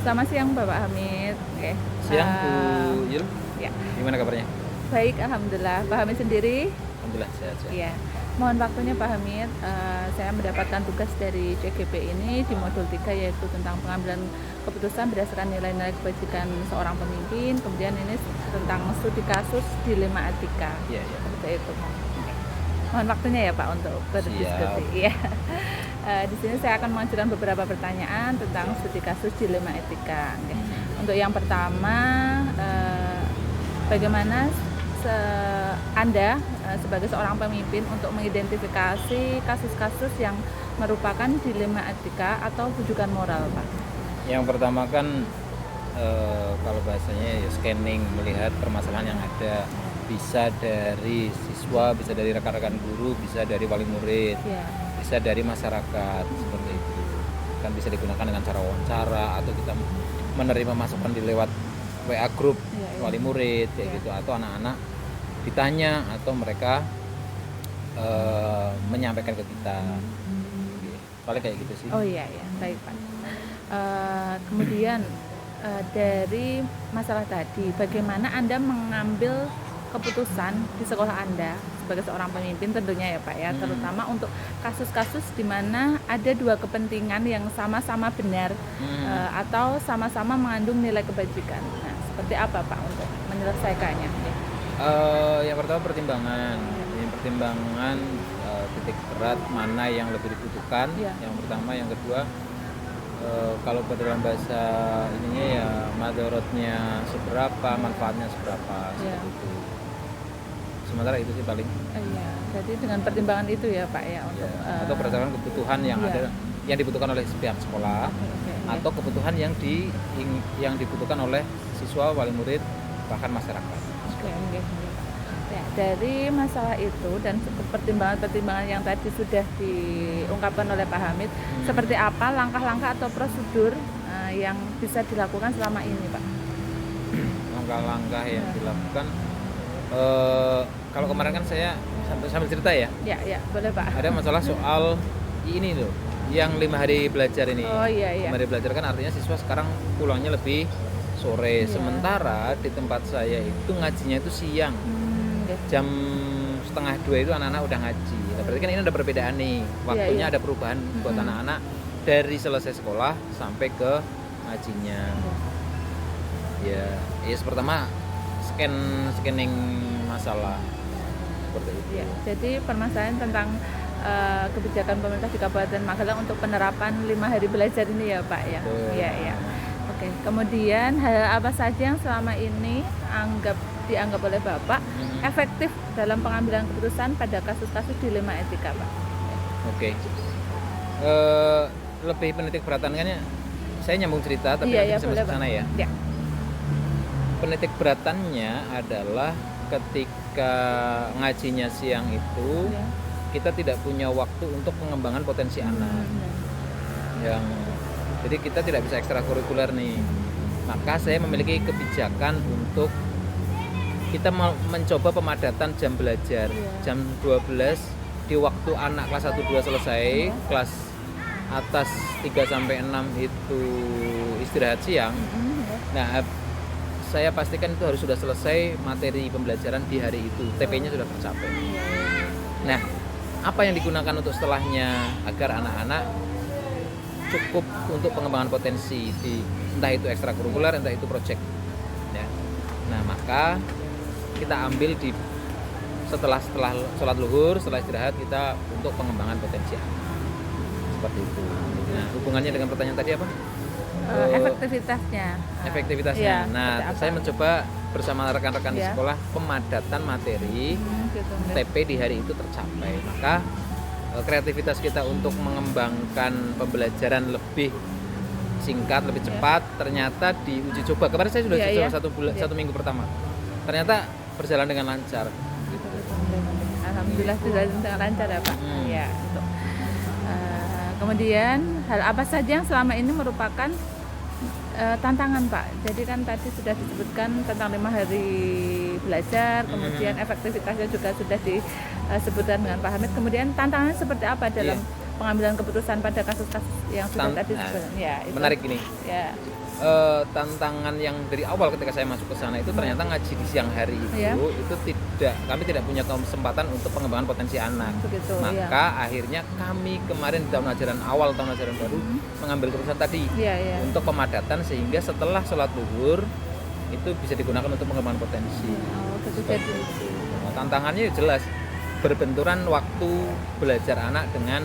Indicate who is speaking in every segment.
Speaker 1: Selamat siang Bapak Hamid. Oke.
Speaker 2: Siang Bu Yul,
Speaker 1: Ya,
Speaker 2: gimana kabarnya?
Speaker 1: baik alhamdulillah. Pak Hamid sendiri?
Speaker 2: Alhamdulillah sehat-sehat.
Speaker 1: Iya. Mohon waktunya Pak Hamid. Saya mendapatkan tugas dari CGP ini di modul 3 yaitu tentang pengambilan keputusan berdasarkan nilai-nilai kebajikan seorang pemimpin. Kemudian ini tentang studi kasus dilema etika.
Speaker 2: Iya, iya.
Speaker 1: Seperti itu. Oke. Mohon waktunya ya Pak untuk berdiskusi.
Speaker 2: Siap.
Speaker 1: Iya. Di sini saya akan mengajukan beberapa pertanyaan tentang studi kasus dilema etika. Oke. Untuk yang pertama, bagaimana Anda sebagai seorang pemimpin untuk mengidentifikasi kasus-kasus yang merupakan dilema etika atau rujukan moral, Pak?
Speaker 2: Yang pertama kan kalau bahasanya ya scanning, melihat permasalahan yang ada, bisa dari siswa, bisa dari rekan-rekan guru, bisa dari wali murid,
Speaker 1: Ya.
Speaker 2: bisa dari masyarakat seperti itu. Kan bisa digunakan dengan cara wawancara atau kita menerima masukan di lewat WA grup
Speaker 1: Ya, ya.
Speaker 2: wali murid kayak
Speaker 1: Ya.
Speaker 2: gitu, atau anak-anak ditanya atau mereka menyampaikan ke kita. Paling kayak gitu sih.
Speaker 1: Oh iya, ya, baik Pak. Kemudian dari masalah tadi, bagaimana Anda mengambil keputusan di sekolah Anda sebagai seorang pemimpin tentunya ya Pak ya, terutama untuk kasus-kasus di mana ada dua kepentingan yang sama-sama benar atau sama-sama mengandung nilai kebajikan. Nah, seperti apa Pak untuk menyelesaikannya? Ya.
Speaker 2: Yang pertama pertimbangan, titik berat mana yang lebih dibutuhkan.
Speaker 1: Ya.
Speaker 2: Yang pertama, yang kedua, kalau dalam bahasa ininya ya madorotnya seberapa, manfaatnya seberapa,
Speaker 1: Ya.
Speaker 2: seperti itu. Sementara itu sih paling.
Speaker 1: Iya, jadi dengan pertimbangan itu ya Pak ya untuk
Speaker 2: Atau berdasarkan kebutuhan yang
Speaker 1: iya.
Speaker 2: ada, yang dibutuhkan oleh pihak sekolah,
Speaker 1: Oke,
Speaker 2: atau kebutuhan yang dibutuhkan oleh siswa, wali murid, bahkan masyarakat.
Speaker 1: Oke, Pak. Ya, dari masalah itu dan pertimbangan-pertimbangan yang tadi sudah diungkapkan oleh Pak Hamid, seperti apa langkah-langkah atau prosedur yang bisa dilakukan selama ini, Pak?
Speaker 2: Langkah-langkah yang dilakukan, kalau kemarin kan saya sambil cerita ya,
Speaker 1: Ya, boleh Pak.
Speaker 2: ada masalah soal ini loh, yang 5 hari belajar ini.
Speaker 1: Oh iya.
Speaker 2: 5 hari belajar kan artinya siswa sekarang pulangnya lebih sore.
Speaker 1: Iya.
Speaker 2: Sementara di tempat saya itu ngajinya itu siang,
Speaker 1: Oke.
Speaker 2: jam 1:30 itu anak-anak udah ngaji. Nah, berarti kan ini ada perbedaan nih, waktunya
Speaker 1: Iya.
Speaker 2: ada perubahan buat anak-anak dari selesai sekolah sampai ke ngajinya. Ya pertama scanning masalah seperti itu.
Speaker 1: Ya, jadi permasalahan tentang kebijakan pemerintah di Kabupaten Magelang untuk penerapan 5 hari belajar ini ya Pak ya.
Speaker 2: Betul.
Speaker 1: Iya. Oke. Kemudian hal apa saja yang selama ini dianggap oleh Bapak efektif dalam pengambilan keputusan pada kasus-kasus dilema etika, Pak?
Speaker 2: Oke. Lebih penitik beratannya, saya nyambung cerita tapi
Speaker 1: Iya,
Speaker 2: nanti bisa
Speaker 1: boleh,
Speaker 2: masuk sana ya.
Speaker 1: Ya.
Speaker 2: Penitik beratannya adalah ketika ngajinya siang itu
Speaker 1: Ya.
Speaker 2: kita tidak punya waktu untuk pengembangan potensi anak. Jadi kita tidak bisa ekstrakurikuler nih. Maka saya memiliki kebijakan untuk kita mencoba pemadatan jam belajar. Jam 12 di waktu anak kelas 1 2 selesai, kelas atas 3 sampai 6 itu istirahat siang. Nah, saya pastikan itu harus sudah selesai materi pembelajaran di hari itu. TP-nya sudah tercapai. Nah, apa yang digunakan untuk setelahnya agar anak-anak cukup untuk pengembangan potensi entah itu ekstrakurikuler, entah itu project. Ya. Nah, maka kita ambil setelah sholat luhur, setelah istirahat kita untuk pengembangan potensi anak. Seperti itu. Nah, hubungannya dengan pertanyaan tadi apa?
Speaker 1: Efektivitasnya.
Speaker 2: Efektivitasnya.
Speaker 1: Iya,
Speaker 2: Nah,
Speaker 1: seperti apa?
Speaker 2: saya mencoba bersama rekan-rekan di
Speaker 1: Iya.
Speaker 2: sekolah pemadatan materi
Speaker 1: Gitu.
Speaker 2: TP di hari itu tercapai. Maka kreativitas kita untuk mengembangkan pembelajaran lebih singkat, lebih cepat, ternyata diuji coba. Kemarin saya sudah uji coba satu minggu pertama. Ternyata berjalan dengan lancar. Gitu.
Speaker 1: Alhamdulillah sudah lancar ya Pak. Ya. Kemudian hal apa saja yang selama ini merupakan tantangan Pak? Jadi kan tadi sudah disebutkan tentang 5 hari belajar, kemudian efektivitasnya juga sudah disebutkan dengan Pak Hamid. Kemudian tantangannya seperti apa dalam pengambilan keputusan pada kasus-kasus yang sudah tadi ya, itu.
Speaker 2: Menarik ini.
Speaker 1: Ya.
Speaker 2: Tantangan yang dari awal ketika saya masuk ke sana itu ternyata ngaji di siang hari itu kami tidak punya kesempatan untuk pengembangan potensi anak.
Speaker 1: Begitu,
Speaker 2: maka akhirnya kami kemarin di tahun ajaran baru mengambil keputusan tadi untuk pemadatan sehingga setelah sholat zuhur itu bisa digunakan untuk pengembangan potensi. Tantangannya jelas berbenturan waktu belajar anak dengan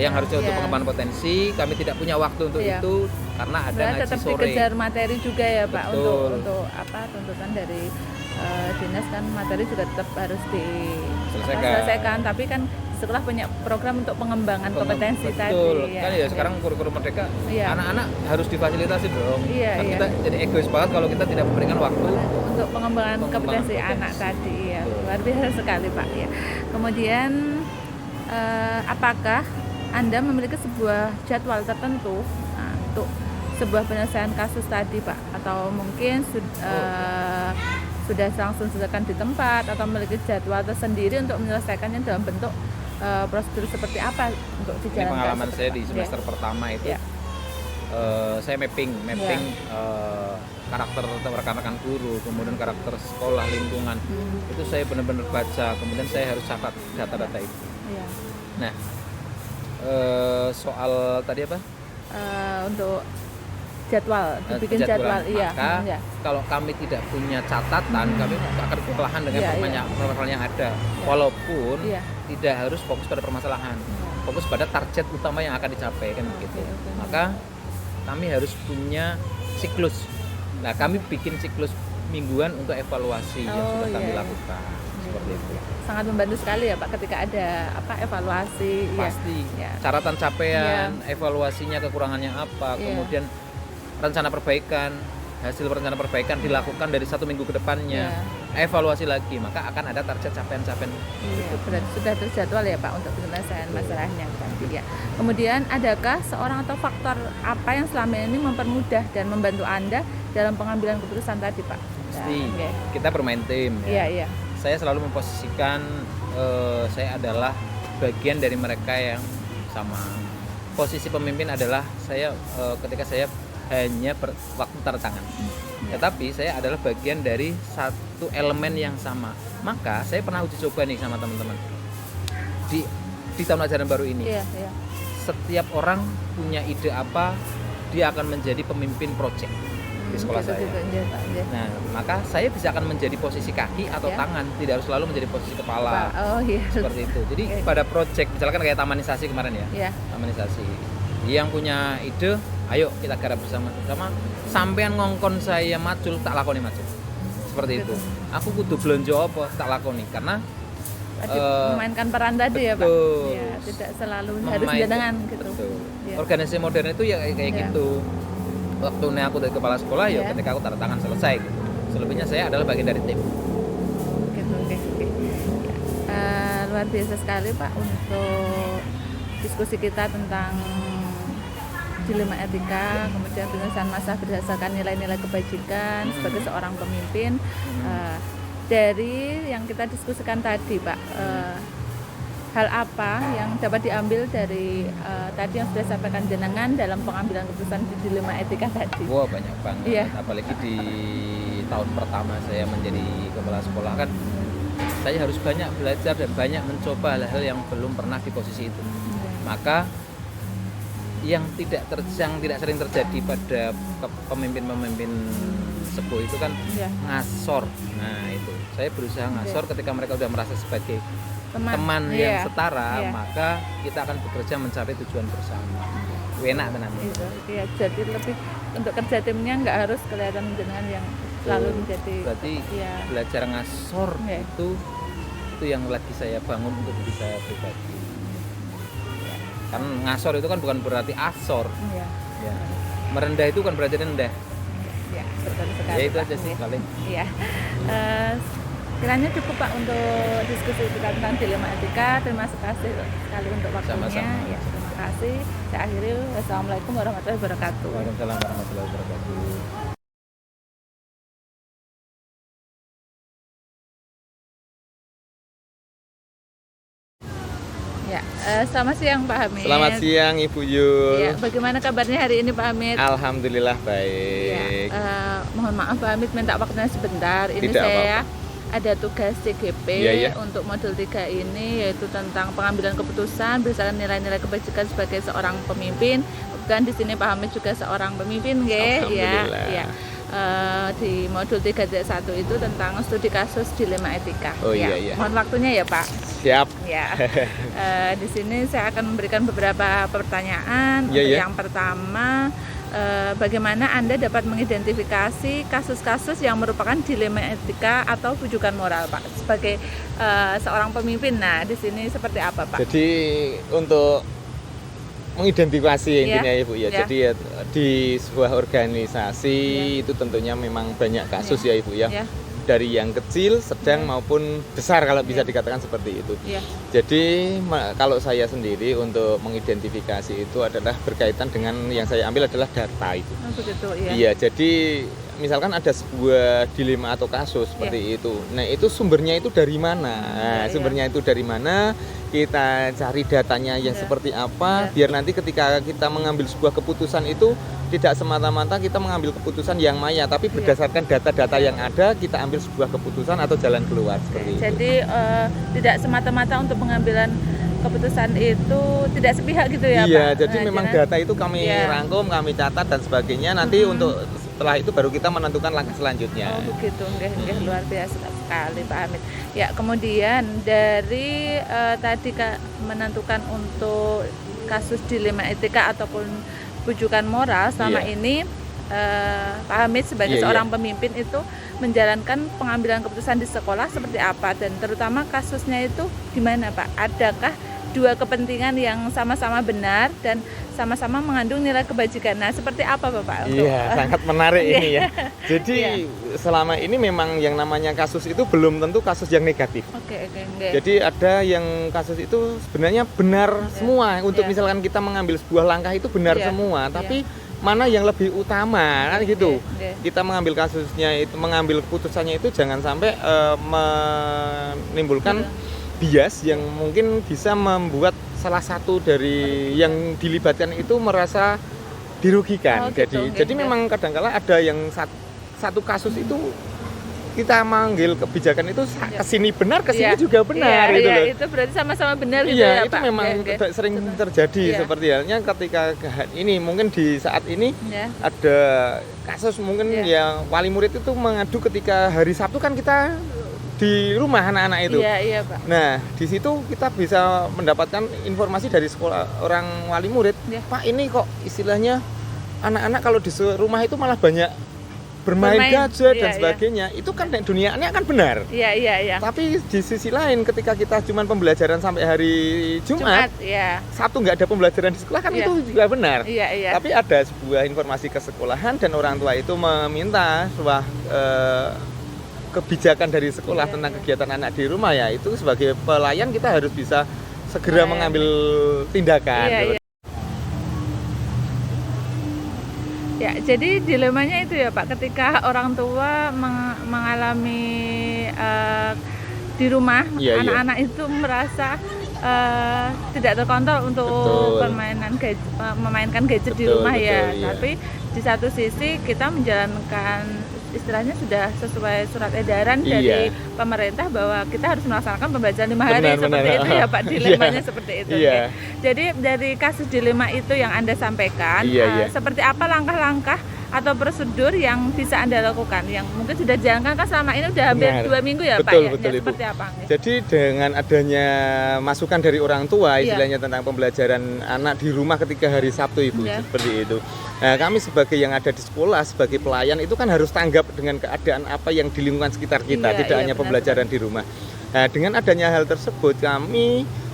Speaker 2: yang harusnya untuk pengembangan potensi, kami tidak punya waktu untuk itu karena ada ngaji
Speaker 1: tetap
Speaker 2: sore.
Speaker 1: Dikejar materi juga ya Pak.
Speaker 2: Betul.
Speaker 1: untuk tuntutan dari dinas kan, materi juga tetap harus diselesaikan. Tapi kan sekolah punya program untuk pengembangan kompetensi tadi.
Speaker 2: Betul. Kan ya sekarang kurikulum merdeka anak-anak harus difasilitasi dong. Kita jadi egois banget kalau kita tidak memberikan waktu
Speaker 1: untuk pengembangan kompetensi anak tadi ya. Luar biasa sekali Pak ya. Kemudian apakah Anda memiliki sebuah jadwal tertentu untuk sebuah penyelesaian kasus tadi Pak, atau mungkin sudah langsung selesaikan di tempat atau memiliki jadwal tersendiri untuk menyelesaikannya dalam bentuk prosedur seperti apa untuk dijalankan?
Speaker 2: Ini pengalaman saya di semester pertama itu saya mapping karakter rekan-rekan guru, kemudian karakter sekolah, lingkungan. Itu saya benar-benar baca, kemudian saya harus catat data-data itu. Nah, soal tadi apa?
Speaker 1: Untuk jadwal, dibikin jadwal.
Speaker 2: Maka kalau kami tidak punya catatan, kami akan kewalahan dengan permasalahan yang ada. Walaupun tidak harus fokus pada permasalahan, fokus pada target utama yang akan dicapai kan begitu. Maka kami harus punya siklus. Nah, kami bikin siklus mingguan untuk evaluasi yang sudah kami lakukan. Seperti itu.
Speaker 1: Sangat membantu sekali ya Pak ketika ada evaluasi.
Speaker 2: Pasti. Catatan capaian, evaluasinya kekurangannya apa, kemudian rencana perbaikan, hasil rencana perbaikan dilakukan dari 1 minggu ke depannya. Evaluasi lagi, maka akan ada target capaian-capaian.
Speaker 1: Berarti sudah terjadwal ya Pak untuk penyelesaian masalahnya tadi ya. Kemudian adakah seorang atau faktor apa yang selama ini mempermudah dan membantu Anda dalam pengambilan keputusan tadi Pak?
Speaker 2: Pasti. Kita bermain tim ya. Saya selalu memposisikan saya adalah bagian dari mereka yang sama. Posisi pemimpin adalah saya ketika saya hanya waktu tanda tangan. Tetapi saya adalah bagian dari satu elemen yang sama. Maka saya pernah uji coba nih sama teman-teman di tahun ajaran baru ini. Setiap orang punya ide apa, dia akan menjadi pemimpin proyek di sekolah saya. Nah, maka saya bisa akan menjadi posisi kaki atau tangan, tidak harus selalu menjadi posisi kepala. Seperti itu. Jadi pada proyek, misalkan kayak tamanisasi kemarin ya. Tamanisasi. Yang punya ide, ayo kita garap bersama-sama. Sampean ngongkon saya macul, tak lakoni macul. Seperti itu. Aku kudu belanja apa, tak lakoni karena
Speaker 1: memainkan peran tadi ya Pak. Tidak selalu harus jenengan gitu.
Speaker 2: Organisasi modern itu ya kayak gitu. Waktu aku dari kepala sekolah ketika aku tanda tangan selesai gitu. Selebihnya saya adalah bagian dari tim.
Speaker 1: Oke. Luar biasa sekali Pak untuk diskusi kita tentang dilema etika, kemudian penyelesaian masalah berdasarkan nilai-nilai kebajikan sebagai seorang pemimpin. Dari yang kita diskusikan tadi Pak, hal apa yang dapat diambil dari tadi yang sudah sampaikan jenengan dalam pengambilan keputusan di dilema etika tadi?
Speaker 2: Wah, banyak banget. Apalagi di tahun pertama saya menjadi kepala sekolah kan, saya harus banyak belajar dan banyak mencoba hal-hal yang belum pernah di posisi itu. Maka yang tidak sering terjadi pada pemimpin-pemimpin sepuh itu kan ngasor. Nah itu, saya berusaha ngasor ketika mereka sudah merasa sebagai teman yang setara, maka kita akan bekerja mencapai tujuan bersama. Enak tenan.
Speaker 1: Jadi lebih untuk kerja timnya nggak harus kelihatan jenengan yang selalu menjadi.
Speaker 2: Berarti belajar ngasor itu yang lagi saya bangun untuk diri saya pribadi. Kan ngasor itu kan bukan berarti asor. Merendah itu kan berarti rendah.
Speaker 1: Betul sekali.
Speaker 2: Ya itu aja sih paling.
Speaker 1: Kiranya cukup Pak untuk diskusi kita tentang dilema etika. Terima kasih sekali untuk waktunya.
Speaker 2: Sama-sama.
Speaker 1: Terima kasih. Saya akhiri. Wassalamualaikum warahmatullahi wabarakatuh.
Speaker 2: Waalaikumsalam warahmatullahi wabarakatuh.
Speaker 1: Selamat siang Pak Hamid.
Speaker 2: Selamat siang Ibu Yul.
Speaker 1: Ya, bagaimana kabarnya hari ini Pak Hamid?
Speaker 2: Alhamdulillah baik.
Speaker 1: Ya, mohon maaf Pak Hamid minta waktunya sebentar. Ini
Speaker 2: Tidak
Speaker 1: saya ada tugas CGP
Speaker 2: Ya.
Speaker 1: untuk modul 3 ini, yaitu tentang pengambilan keputusan berdasarkan nilai-nilai kebajikan sebagai seorang pemimpin. Bukan di sini Pak Hamid juga seorang pemimpin, nggih. Ya. Di modul 3.1 itu tentang studi kasus dilema etika.
Speaker 2: Oh iya.
Speaker 1: Mohon waktunya ya Pak.
Speaker 2: Siap.
Speaker 1: Ya, di sini saya akan memberikan beberapa pertanyaan. Yang pertama, bagaimana Anda dapat mengidentifikasi kasus-kasus yang merupakan dilema etika atau rujukan moral, Pak, sebagai seorang pemimpin? Nah, di sini seperti apa, Pak?
Speaker 2: Jadi untuk mengidentifikasi intinya Ibu ya. Jadi ya, di sebuah organisasi itu tentunya memang banyak kasus ya Ibu ya. Dari yang kecil, sedang maupun besar kalau bisa dikatakan seperti itu. Jadi kalau saya sendiri untuk mengidentifikasi itu adalah berkaitan dengan yang saya ambil adalah data itu.
Speaker 1: Oh, begitu, ya.
Speaker 2: Iya, jadi misalkan ada sebuah dilema atau kasus seperti itu. Nah, itu sumbernya itu dari mana? Sumbernya itu dari mana? Kita cari datanya yang seperti apa, biar nanti ketika kita mengambil sebuah keputusan itu tidak semata-mata kita mengambil keputusan yang maya, tapi berdasarkan data-data yang ada kita ambil sebuah keputusan atau jalan keluar seperti itu.
Speaker 1: Jadi tidak semata-mata untuk pengambilan keputusan itu tidak sepihak gitu ya Pak?
Speaker 2: Iya, jadi memang data itu kami rangkum, kami catat dan sebagainya. Nanti untuk setelah itu baru kita menentukan langkah selanjutnya.
Speaker 1: Oh begitu, enggak luar biasa sekali Pak Hamid. Ya, kemudian dari tadi menentukan untuk kasus dilema etika ataupun rujukan moral selama ini Pak Hamid sebagai seorang pemimpin itu menjalankan pengambilan keputusan di sekolah seperti apa, dan terutama kasusnya itu gimana Pak? Adakah dua kepentingan yang sama-sama benar dan sama-sama mengandung nilai kebajikan? Nah, seperti apa Bapak?
Speaker 2: Iya, sangat menarik ini ya. Jadi selama ini memang yang namanya kasus itu belum tentu kasus yang negatif.
Speaker 1: Oke.
Speaker 2: Jadi ada yang kasus itu sebenarnya benar semua. Untuk misalkan kita mengambil sebuah langkah itu benar semua, tapi mana yang lebih utama kan gitu. Kita mengambil kasusnya itu, mengambil keputusannya itu jangan sampai menimbulkan bias yang mungkin bisa membuat salah satu dari yang dilibatkan itu merasa dirugikan. Jadi memang kadang-kala ada yang satu kasus itu kita manggil kebijakan itu kesini benar, kesini juga benar gitu loh.
Speaker 1: Itu berarti sama-sama benar gitu ya Pak.
Speaker 2: Itu memang sering terjadi seperti halnya ketika ini mungkin di saat ini ada kasus mungkin yang wali murid itu mengadu ketika hari Sabtu kan kita di rumah anak-anak itu.
Speaker 1: Iya Pak.
Speaker 2: Nah, di situ kita bisa mendapatkan informasi dari sekolah orang wali murid. Pak, ini kok istilahnya anak-anak kalau di rumah itu malah banyak bermain gadget dan sebagainya. Itu kan dunia ini akan benar.
Speaker 1: Iya.
Speaker 2: Tapi di sisi lain ketika kita cuma pembelajaran sampai hari Jumat, Sabtu nggak ada pembelajaran di sekolah kan itu juga benar.
Speaker 1: Iya.
Speaker 2: Tapi ada sebuah informasi ke sekolahan dan orang tua itu meminta sebuah kebijakan dari sekolah tentang kegiatan anak di rumah, ya itu sebagai pelayan kita harus bisa segera mengambil tindakan.
Speaker 1: Ya, jadi dilemanya itu ya Pak, ketika orang tua mengalami di rumah anak-anak itu merasa tidak terkontrol untuk memainkan gadget di rumah tapi di satu sisi kita menjalankan istilahnya sudah sesuai surat edaran dari pemerintah bahwa kita harus melaksanakan pembelajaran 5 hari seperti itu ya Pak, dilemanya seperti itu. Jadi dari kasus dilema itu yang Anda sampaikan, seperti apa langkah-langkah atau prosedur yang bisa Anda lakukan yang mungkin sudah dijalankan kan selama ini udah hampir 2 minggu ya Pak ya?
Speaker 2: Betul,
Speaker 1: seperti apa?
Speaker 2: Jadi dengan adanya masukan dari orang tua istilahnya tentang pembelajaran anak di rumah ketika hari Sabtu Ibu, seperti itu. Nah, kami sebagai yang ada di sekolah, sebagai pelayan itu kan harus tanggap dengan keadaan apa yang di lingkungan sekitar kita, tidak hanya pembelajaran di rumah. Nah, dengan adanya hal tersebut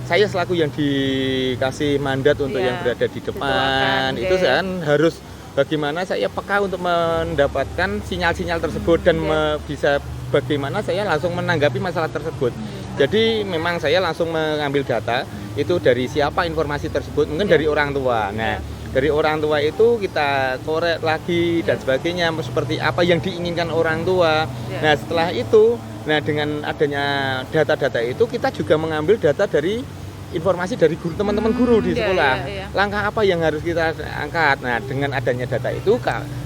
Speaker 2: saya selaku yang dikasih mandat untuk yang berada di depan, itu kan harus bagaimana saya peka untuk mendapatkan sinyal-sinyal tersebut dan bisa bagaimana saya langsung menanggapi masalah tersebut. Jadi memang saya langsung mengambil data itu dari siapa informasi tersebut, mungkin dari orang tua. Nah, dari orang tua itu kita korek lagi dan sebagainya, seperti apa yang diinginkan orang tua. Nah, setelah itu, dengan adanya data-data itu kita juga mengambil data dari
Speaker 3: informasi dari guru, teman-teman guru di
Speaker 1: Iya,
Speaker 3: sekolah.
Speaker 1: iya, iya.
Speaker 3: Langkah apa yang harus kita angkat? Nah, dengan adanya data itu,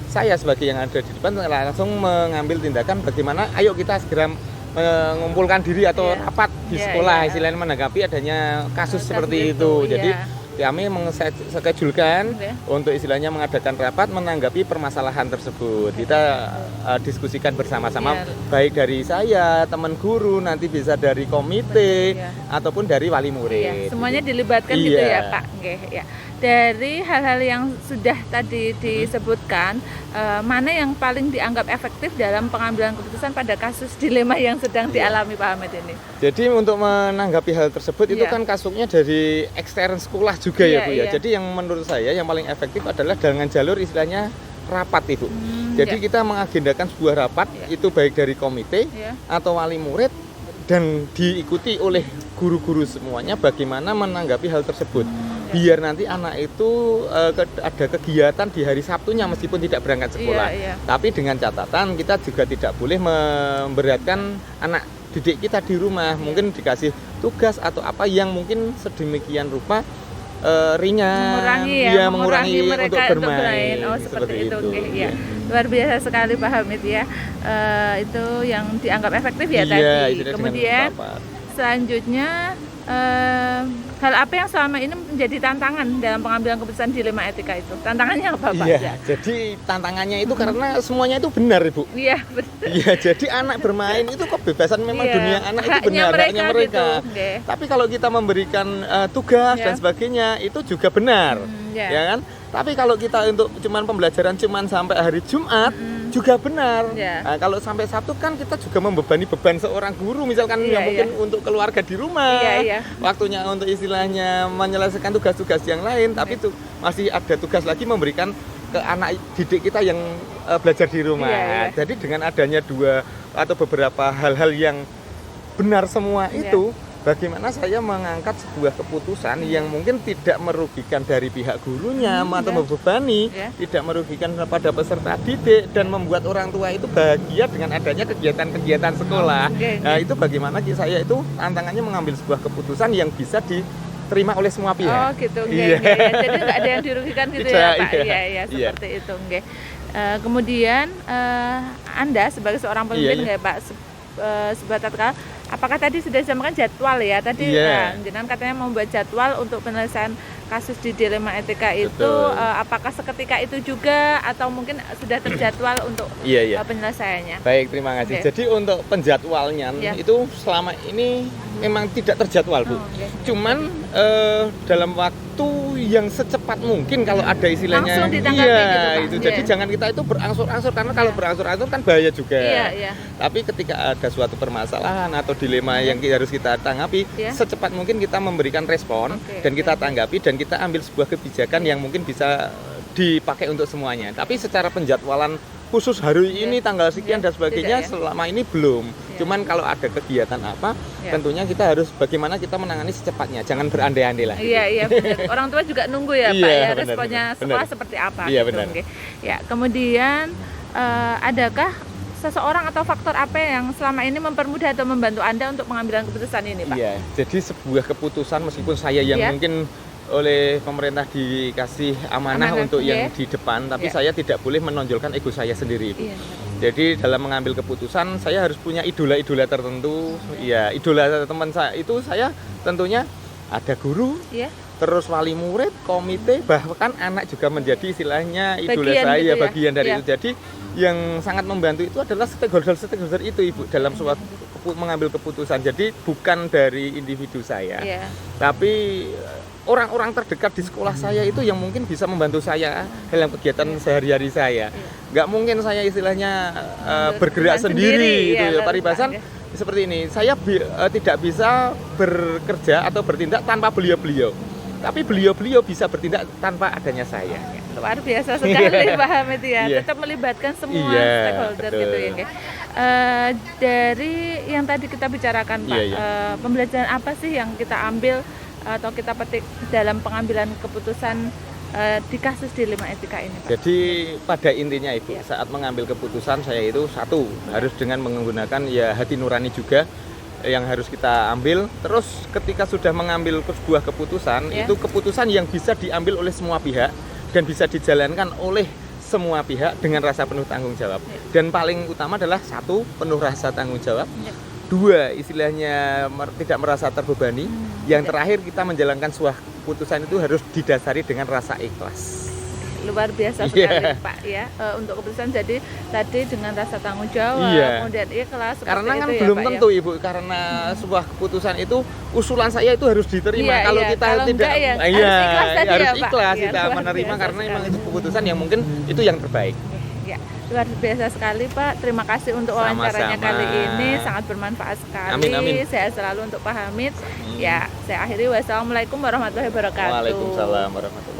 Speaker 3: saya sebagai yang ada di depan langsung mengambil tindakan bagaimana ayo kita segera mengumpulkan diri atau
Speaker 1: Iya.
Speaker 3: rapat di
Speaker 1: Iya,
Speaker 3: sekolah
Speaker 1: iya.
Speaker 3: istilahnya menanggapi adanya kasus
Speaker 1: Kasus
Speaker 3: seperti
Speaker 1: itu,
Speaker 3: itu.
Speaker 1: iya.
Speaker 3: Jadi kami mengeskedulkan
Speaker 1: Iya.
Speaker 3: untuk istilahnya mengadakan rapat menanggapi permasalahan tersebut. Kita diskusikan bersama-sama,
Speaker 1: Iya.
Speaker 3: baik dari saya, teman guru, nanti bisa dari komite,
Speaker 1: Betul, iya.
Speaker 3: ataupun dari wali murid.
Speaker 1: Iya, semuanya dilibatkan gitu
Speaker 3: Iya.
Speaker 1: ya Pak. Nggih, ya. Dari hal-hal yang sudah tadi disebutkan, mana yang paling dianggap efektif dalam pengambilan keputusan pada kasus dilema yang sedang dialami Pak Hamid ini?
Speaker 3: Jadi untuk menanggapi hal tersebut itu
Speaker 1: Iya.
Speaker 3: kan kasusnya dari ekstern sekolah juga ya
Speaker 1: Iya,
Speaker 3: Bu ya.
Speaker 1: iya.
Speaker 3: Jadi yang menurut saya yang paling efektif adalah dengan jalur istilahnya rapat Ibu. Jadi
Speaker 1: Iya.
Speaker 3: kita mengagendakan sebuah rapat
Speaker 1: Iya.
Speaker 3: itu baik dari komite
Speaker 1: Ya.
Speaker 3: atau wali murid dan diikuti oleh guru-guru semuanya bagaimana menanggapi hal tersebut. Biar nanti anak itu ada kegiatan di hari Sabtunya meskipun tidak berangkat sekolah.
Speaker 1: Iya, iya.
Speaker 3: Tapi dengan catatan kita juga tidak boleh memberatkan anak didik kita di rumah. Mungkin dikasih tugas atau apa yang mungkin sedemikian rupa ringan,
Speaker 1: Mengurangi ya,
Speaker 3: iya, mengurangi
Speaker 1: mereka
Speaker 3: untuk bermain.
Speaker 1: Oh, seperti itu. Oke,
Speaker 3: Iya.
Speaker 1: ya. Luar biasa sekali Pak Hamid ya. Itu yang dianggap efektif ya
Speaker 3: Iya,
Speaker 1: tadi.
Speaker 3: istilahnya dengan
Speaker 1: Kemudian
Speaker 3: rapat.
Speaker 1: selanjutnya hal apa yang selama ini menjadi tantangan dalam pengambilan keputusan dilema etika itu? Tantangannya apa Pak?
Speaker 3: Iya, jadi tantangannya itu karena semuanya itu benar, Ibu.
Speaker 1: Iya, betul.
Speaker 3: Iya, jadi anak bermain itu kebebasan memang
Speaker 1: Iya,
Speaker 3: dunia anak itu
Speaker 1: haknya
Speaker 3: benar,
Speaker 1: mereka
Speaker 3: haknya mereka.
Speaker 1: gitu. Oke.
Speaker 3: Tapi kalau kita memberikan tugas
Speaker 1: Iya.
Speaker 3: dan sebagainya itu juga benar,
Speaker 1: Iya.
Speaker 3: ya kan? Tapi kalau kita untuk cuman pembelajaran cuman sampai hari Jumat juga benar.
Speaker 1: Iya.
Speaker 3: Nah, kalau sampai Sabtu kan kita juga membebani beban seorang guru, misalkan
Speaker 1: Iya,
Speaker 3: yang mungkin
Speaker 1: iya.
Speaker 3: untuk keluarga di rumah,
Speaker 1: Iya, iya.
Speaker 3: waktunya untuk istilahnya menyelesaikan tugas-tugas yang lain, tapi itu masih ada tugas lagi memberikan ke anak didik kita yang belajar di rumah.
Speaker 1: Iya, iya.
Speaker 3: Jadi dengan adanya dua atau beberapa hal-hal yang benar semua
Speaker 1: Iya.
Speaker 3: itu, bagaimana saya mengangkat sebuah keputusan yang mungkin tidak merugikan dari pihak gurunya atau
Speaker 1: iya.
Speaker 3: membebani,
Speaker 1: Iya.
Speaker 3: tidak merugikan pada peserta didik dan membuat orang tua itu bahagia dengan adanya kegiatan-kegiatan sekolah.
Speaker 1: Oke,
Speaker 3: Nah, itu bagaimana saya itu tantangannya mengambil sebuah keputusan yang bisa diterima oleh semua
Speaker 1: Oh
Speaker 3: pihak.
Speaker 1: gitu,
Speaker 3: Iya.
Speaker 1: nggih, nggih, ya. Jadi nggak ada yang dirugikan gitu ya
Speaker 3: Tidak,
Speaker 1: Pak?
Speaker 3: iya.
Speaker 1: Iya, iya,
Speaker 3: Iya.
Speaker 1: seperti itu, nggih. Kemudian Anda sebagai seorang pemimpin
Speaker 3: Iya, iya.
Speaker 1: nggih Pak, sebuah tatkala, apakah tadi sudah disampaikan jadwal ya? Tadi
Speaker 3: Iya.
Speaker 1: jenengan katanya membuat jadwal untuk penyelesaian kasus di dilema etika itu,
Speaker 3: Betul.
Speaker 1: apakah seketika itu juga atau mungkin sudah terjadwal untuk
Speaker 3: Iya, iya.
Speaker 1: penyelesaiannya?
Speaker 3: Baik, terima kasih.
Speaker 1: Oke.
Speaker 3: Jadi untuk penjadwalnya
Speaker 1: Ya.
Speaker 3: itu selama ini memang tidak terjadwal, Bu.
Speaker 1: Oh, oke.
Speaker 3: Cuman dalam waktu yang secepat mungkin kalau ada istilahnya.
Speaker 1: Langsung ditanggapi
Speaker 3: iya,
Speaker 1: gitu, Pak.
Speaker 3: itu.
Speaker 1: Iya.
Speaker 3: Jadi jangan kita itu berangsur-angsur karena kalau berangsur-angsur kan bahaya juga.
Speaker 1: Iya, iya.
Speaker 3: Tapi ketika ada suatu permasalahan atau dilema yang harus kita tanggapi,
Speaker 1: Iya.
Speaker 3: secepat mungkin kita memberikan respon
Speaker 1: Oke,
Speaker 3: dan kita
Speaker 1: oke.
Speaker 3: tanggapi dan kita ambil sebuah kebijakan yang mungkin bisa dipakai untuk semuanya. Tapi secara penjadwalan khusus hari ini tanggal sekian
Speaker 1: Iya,
Speaker 3: dan sebagainya
Speaker 1: tidak ya?
Speaker 3: selama ini belum.
Speaker 1: Iya.
Speaker 3: Cuman kalau ada kegiatan apa,
Speaker 1: Iya.
Speaker 3: tentunya kita harus bagaimana kita menangani secepatnya. Jangan berandai-andai lah.
Speaker 1: Iya, iya, benar. Orang tua juga nunggu ya Pak
Speaker 3: Iya,
Speaker 1: ya,
Speaker 3: benar,
Speaker 1: responnya
Speaker 3: benar.
Speaker 1: sekolah
Speaker 3: Benar.
Speaker 1: seperti apa
Speaker 3: Iya,
Speaker 1: gitu,
Speaker 3: benar.
Speaker 1: nggih. Ya, kemudian adakah seseorang atau faktor apa yang selama ini mempermudah atau membantu Anda untuk pengambilan keputusan ini, Pak?
Speaker 3: Iya, jadi sebuah keputusan meskipun saya yang
Speaker 1: Iya.
Speaker 3: mungkin oleh pemerintah dikasih amanah
Speaker 1: Amanah,
Speaker 3: untuk yang
Speaker 1: iya.
Speaker 3: di depan, tapi
Speaker 1: Iya.
Speaker 3: saya tidak boleh menonjolkan ego saya sendiri.
Speaker 1: Iya.
Speaker 3: Jadi dalam mengambil keputusan saya harus punya idola-idola tertentu. Iya, idola teman saya itu saya tentunya ada guru,
Speaker 1: Iya.
Speaker 3: terus wali murid, komite, bahkan anak juga menjadi istilahnya idola
Speaker 1: Bagian
Speaker 3: saya,
Speaker 1: gitu ya?
Speaker 3: bagian dari
Speaker 1: Iya.
Speaker 3: itu. Jadi yang sangat membantu itu adalah stakeholder itu Ibu dalam suatu mengambil keputusan. Jadi bukan dari individu saya,
Speaker 1: Iya.
Speaker 3: tapi orang-orang terdekat di sekolah saya itu yang mungkin bisa membantu saya dalam kegiatan sehari-hari saya. Nggak mungkin saya istilahnya bergerak sendiri gitu
Speaker 1: iya,
Speaker 3: ya. Paribasan seperti ini, saya tidak bisa bekerja atau bertindak tanpa beliau-beliau. Tapi beliau-beliau bisa bertindak tanpa adanya saya.
Speaker 1: Luar biasa sekali Pak Hamid ya.
Speaker 3: Iya.
Speaker 1: Tetap melibatkan semua
Speaker 3: Iya,
Speaker 1: stakeholder
Speaker 3: betul.
Speaker 1: gitu ya, nggih. Dari yang tadi kita bicarakan Pak,
Speaker 3: Iya, iya.
Speaker 1: pembelajaran apa sih yang kita ambil atau kita petik dalam pengambilan keputusan di kasus dilema etika ini, Pak?
Speaker 3: Jadi pada intinya Ibu,
Speaker 1: Iya.
Speaker 3: saat mengambil keputusan saya itu satu, harus dengan menggunakan ya hati nurani juga. yang harus kita ambil. Terus ketika sudah mengambil sebuah keputusan,
Speaker 1: Ya.
Speaker 3: itu keputusan yang bisa diambil oleh semua pihak dan bisa dijalankan oleh semua pihak dengan rasa penuh tanggung jawab.
Speaker 1: Ya.
Speaker 3: Dan paling utama adalah satu, penuh rasa tanggung jawab.
Speaker 1: Ya.
Speaker 3: Dua, istilahnya tidak merasa terbebani. Yang
Speaker 1: Ya.
Speaker 3: terakhir, kita menjalankan sebuah keputusan itu harus didasari dengan rasa ikhlas.
Speaker 1: Luar biasa
Speaker 3: Iya.
Speaker 1: sekali Pak ya. Untuk keputusan jadi tadi dengan rasa tanggung jawab,
Speaker 3: Iya.
Speaker 1: kemudian ikhlas seperti
Speaker 3: Karena kan
Speaker 1: itu ya,
Speaker 3: belum
Speaker 1: Pak,
Speaker 3: tentu Ibu, karena sebuah keputusan itu usulan saya itu harus diterima.
Speaker 1: Iya,
Speaker 3: kalau
Speaker 1: iya.
Speaker 3: kita
Speaker 1: Kalau
Speaker 3: tidak,
Speaker 1: enggak ya
Speaker 3: iya,
Speaker 1: harus ikhlas tadi
Speaker 3: harus
Speaker 1: ya, Pak.
Speaker 3: ikhlas
Speaker 1: Iya,
Speaker 3: kita
Speaker 1: luar
Speaker 3: menerima
Speaker 1: biasa
Speaker 3: karena memang
Speaker 1: sekali.
Speaker 3: itu keputusan yang mungkin itu yang terbaik.
Speaker 1: Ya, luar biasa sekali Pak. Terima kasih untuk wawancaranya
Speaker 3: Sama-sama.
Speaker 1: kali ini, sangat bermanfaat sekali.
Speaker 3: Amin, amin.
Speaker 1: Sehat selalu untuk Pak Hamid. Ya, saya akhiri. Wassalamualaikum warahmatullahi wabarakatuh.
Speaker 3: Waalaikumsalam warahmatullahi wabarakatuh.